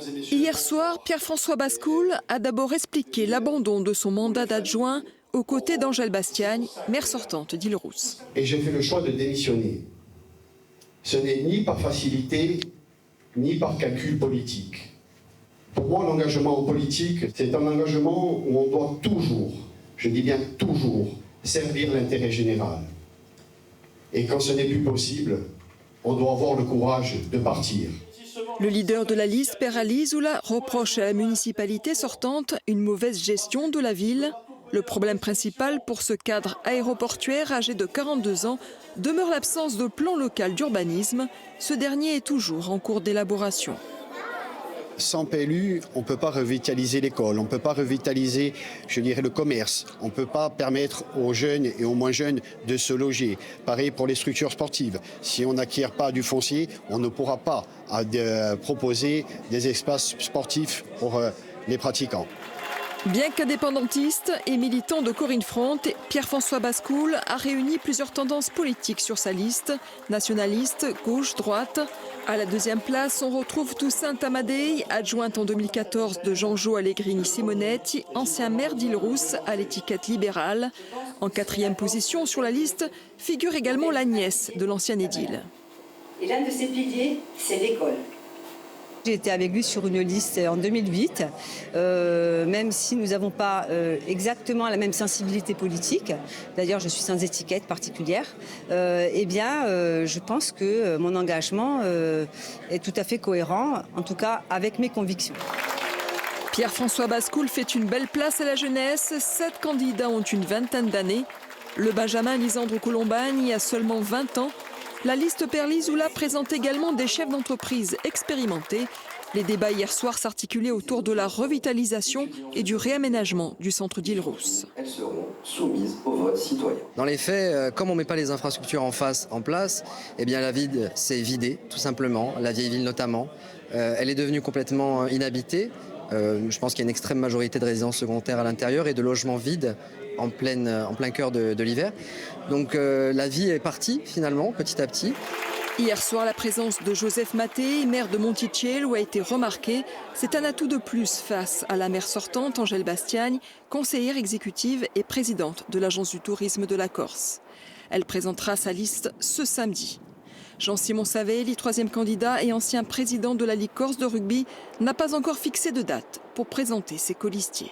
et messieurs. Hier soir, Pierre-François Bascoul a d'abord expliqué l'abandon de son mandat d'adjoint aux côtés d'Angèle Bastiagne, maire sortante d'Île-Rousse. Et j'ai fait le choix de démissionner. Ce n'est ni par facilité, ni par calcul politique. Pour moi, l'engagement en politique, c'est un engagement où on doit toujours, je dis bien toujours, servir l'intérêt général. Et quand ce n'est plus possible, on doit avoir le courage de partir. Le leader de la liste, Père Ali Zoula, reproche à la municipalité sortante une mauvaise gestion de la ville. Le problème principal pour ce cadre aéroportuaire âgé de 42 ans demeure l'absence de plan local d'urbanisme. Ce dernier est toujours en cours d'élaboration. Sans PLU, on ne peut pas revitaliser l'école, on ne peut pas revitaliser, je dirais, le commerce. On ne peut pas permettre aux jeunes et aux moins jeunes de se loger. Pareil pour les structures sportives. Si on n'acquiert pas du foncier, on ne pourra pas proposer des espaces sportifs pour les pratiquants. Bien qu'indépendantiste et militant de Corinne Front, Pierre-François Bascoul a réuni plusieurs tendances politiques sur sa liste, nationaliste, gauche, droite. À la deuxième place, on retrouve Toussaint Tamadei, adjointe en 2014 de Jean-Jo Allegrini-Simonetti, ancien maire d'Île-Rousse à l'étiquette libérale. En quatrième position sur la liste figure également la nièce de l'ancien édile. Et l'un de ses piliers, c'est l'école. J'ai été avec lui sur une liste en 2008, même si nous n'avons pas exactement la même sensibilité politique. D'ailleurs, je suis sans étiquette particulière. Je pense que mon engagement est tout à fait cohérent, en tout cas avec mes convictions. Pierre-François Bascoul fait une belle place à la jeunesse. 7 candidats ont une vingtaine d'années. Le Benjamin Lisandre Colombagne y a seulement 20 ans. La liste Père Ali Zoula présente également des chefs d'entreprise expérimentés. Les débats hier soir s'articulaient autour de la revitalisation et du réaménagement du centre d'Île-Rousse. Elles seront soumises au vote citoyen. Dans les faits, comme on ne met pas les infrastructures en place, eh bien la ville s'est vidée, tout simplement, la vieille ville notamment. Elle est devenue complètement inhabitée. Je pense qu'il y a une extrême majorité de résidences secondaires à l'intérieur et de logements vides en plein cœur de l'hiver. Donc la vie est partie finalement, petit à petit. Hier soir, la présence de Joseph Mattei, maire de Monticello, a été remarquée. C'est un atout de plus face à la maire sortante, Angèle Bastiagne, conseillère exécutive et présidente de l'Agence du tourisme de la Corse. Elle présentera sa liste ce samedi. Jean-Simon Savelli, troisième candidat et ancien président de la Ligue corse de rugby, n'a pas encore fixé de date pour présenter ses colistiers.